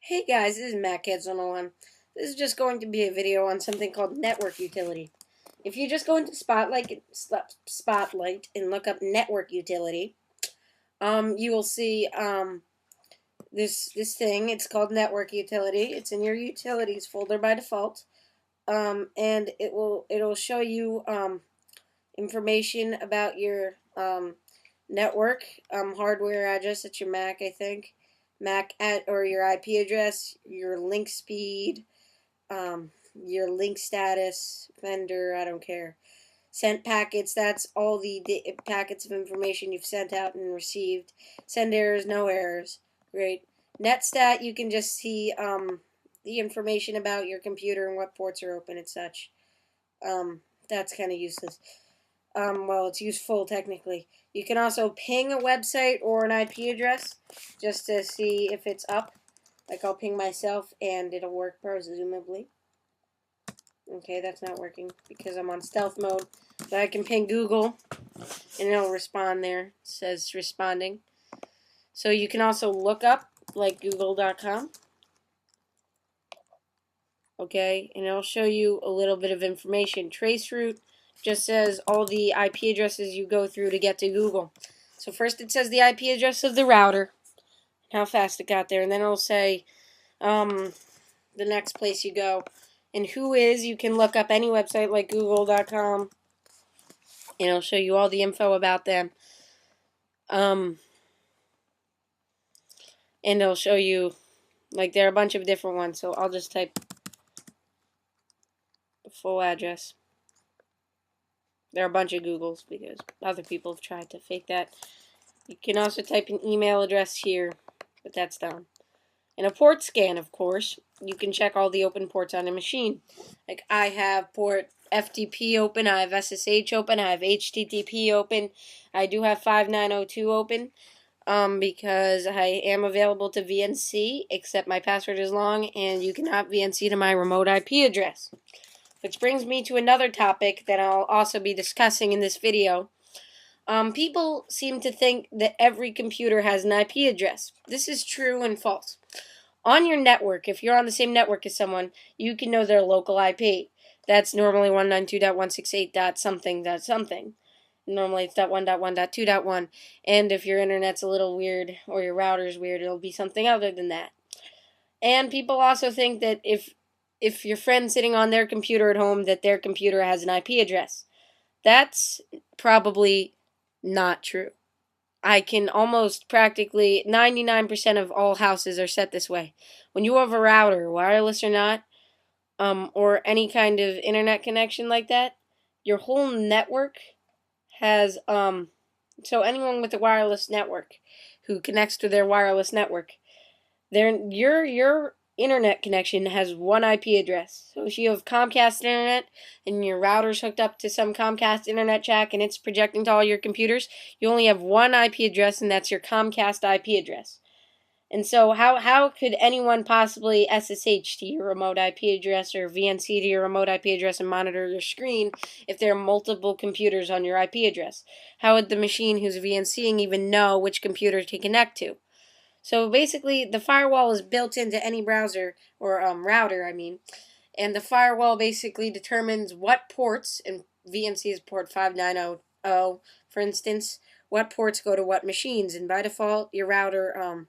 Hey guys, this is MacKids101. This is just going to be a video on something called network utility. If you just go into Spotlight and look up network utility, you will see this thing. It's called network utility. It's in your utilities folder by default, and it'll show you information about your network hardware address at your Mac, I think. Or your IP address, your link speed, your link status, vendor, I don't care. Sent packets, that's all the packets of information you've sent out and received. Send errors, no errors. Great. Netstat, you can just see the information about your computer and what ports are open and such. That's kind of useless. Well, it's useful technically. You can also ping a website or an IP address just to see if it's up. Like I'll ping myself and it'll work presumably. Okay, that's not working because I'm on stealth mode. But I can ping Google and it'll respond there. It says responding. So you can also look up like google.com. Okay, and it'll show you a little bit of information. Traceroute just says all the IP addresses you go through to get to Google. So first it says the IP address of the router, how fast it got there, and then it'll say the next place you go. And Whois, you can look up any website like google.com, and it'll show you all the info about them. And it'll show you, like, there are a bunch of different ones, so I'll just type the full address. There are a bunch of Googles because other people have tried to fake that. You can also type an email address here, but that's done. And a port scan, of course. You can check all the open ports on a machine. Like I have port FTP open, I have SSH open, I have HTTP open. I do have 5902 open because I am available to VNC, except my password is long and you cannot VNC to my remote IP address. Which brings me to another topic that I'll also be discussing in this video. People seem to think that every computer has an IP address. This is true and false. On your network, if you're on the same network as someone, you can know their local IP. That's normally 192.168.something.something. Normally it's .1.1.2.1. And if your internet's a little weird or your router's weird, it'll be something other than that. And people also think that if your friend's sitting on their computer at home, that their computer has an IP address. That's probably not true. I can almost practically 99% of all houses are set this way. When you have a router, wireless or not, or any kind of internet connection like that, your whole network has so anyone with a wireless network who connects to their wireless network, your internet connection has one IP address. So if you have Comcast internet and your router's hooked up to some Comcast internet jack and it's projecting to all your computers, you only have one IP address, and that's your Comcast IP address. And so how could anyone possibly SSH to your remote IP address or VNC to your remote IP address and monitor your screen if there are multiple computers on your IP address? How would the machine who's VNCing even know which computer to connect to? So basically, the firewall is built into any browser, or router, I mean. And the firewall basically determines what ports, and VNC is port 5900, for instance, what ports go to what machines. And by default, your router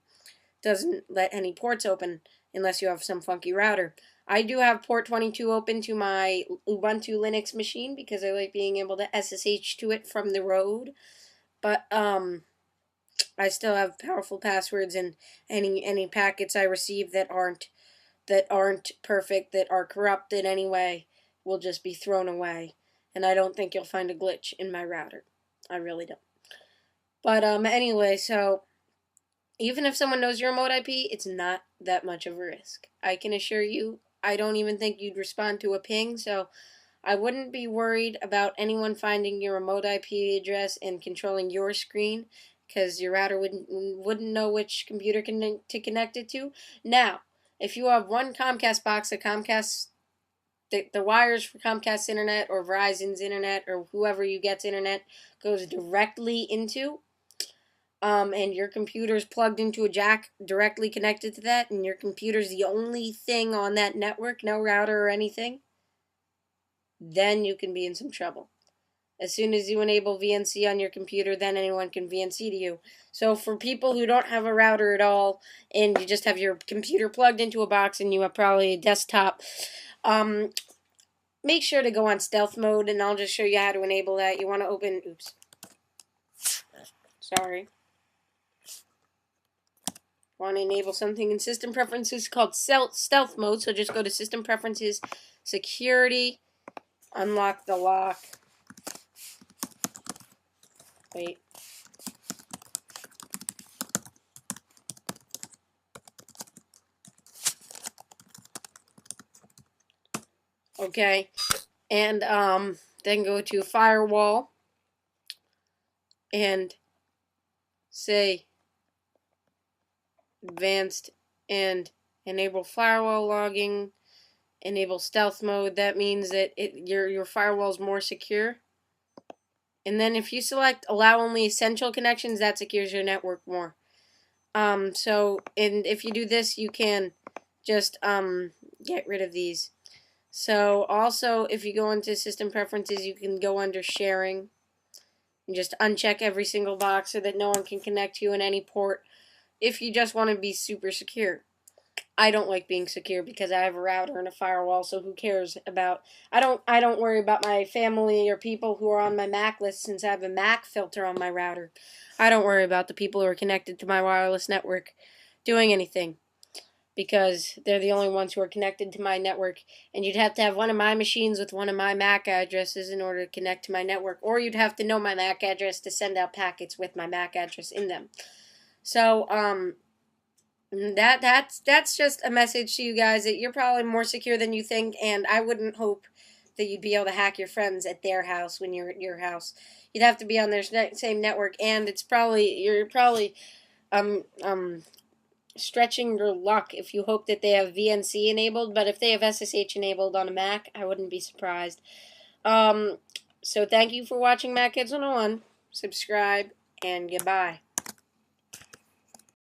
doesn't let any ports open unless you have some funky router. I do have port 22 open to my Ubuntu Linux machine because I like being able to SSH to it from the road. But I still have powerful passwords, and any packets I receive that aren't perfect, that are corrupt in any way, will just be thrown away. And I don't think you'll find a glitch in my router. I really don't. But anyway, so even if someone knows your remote IP, it's not that much of a risk. I can assure you, I don't even think you'd respond to a ping, so I wouldn't be worried about anyone finding your remote IP address and controlling your screen, because your router wouldn't know which computer to connect it to. Now, if you have one Comcast box, the wires for Comcast internet or Verizon's internet or whoever you get's internet goes directly into, and your computer's plugged into a jack directly connected to that, and your computer's the only thing on that network, no router or anything, then you can be in some trouble. As soon as you enable VNC on your computer, then anyone can VNC to you. So for people who don't have a router at all, and you just have your computer plugged into a box, and you have probably a desktop, make sure to go on stealth mode, and I'll just show you how to enable that. You want to open, oops, sorry. Want to enable something in System Preferences called stealth mode, so just go to System Preferences, Security, unlock the lock. Wait. Okay. And then go to Firewall and say Advanced and enable firewall logging, enable stealth mode. That means that your firewall is more secure. And then if you select allow only essential connections, that secures your network more. And if you do this, you can just get rid of these. So also, if you go into System Preferences, you can go under Sharing and just uncheck every single box so that no one can connect to you in any port if you just want to be super secure. I don't like being secure because I have a router and a firewall, so who cares about... I don't worry about my family or people who are on my MAC list since I have a MAC filter on my router. I don't worry about the people who are connected to my wireless network doing anything, because they're the only ones who are connected to my network, and you'd have to have one of my machines with one of my MAC addresses in order to connect to my network, or you'd have to know my MAC address to send out packets with my MAC address in them. So, that's just a message to you guys that you're probably more secure than you think, and I wouldn't hope that you'd be able to hack your friends at their house when you're at your house. You'd have to be on their same network, and you're probably stretching your luck if you hope that they have VNC enabled, but if they have SSH enabled on a Mac, I wouldn't be surprised. So thank you for watching Mac Kids 101. Subscribe, and goodbye.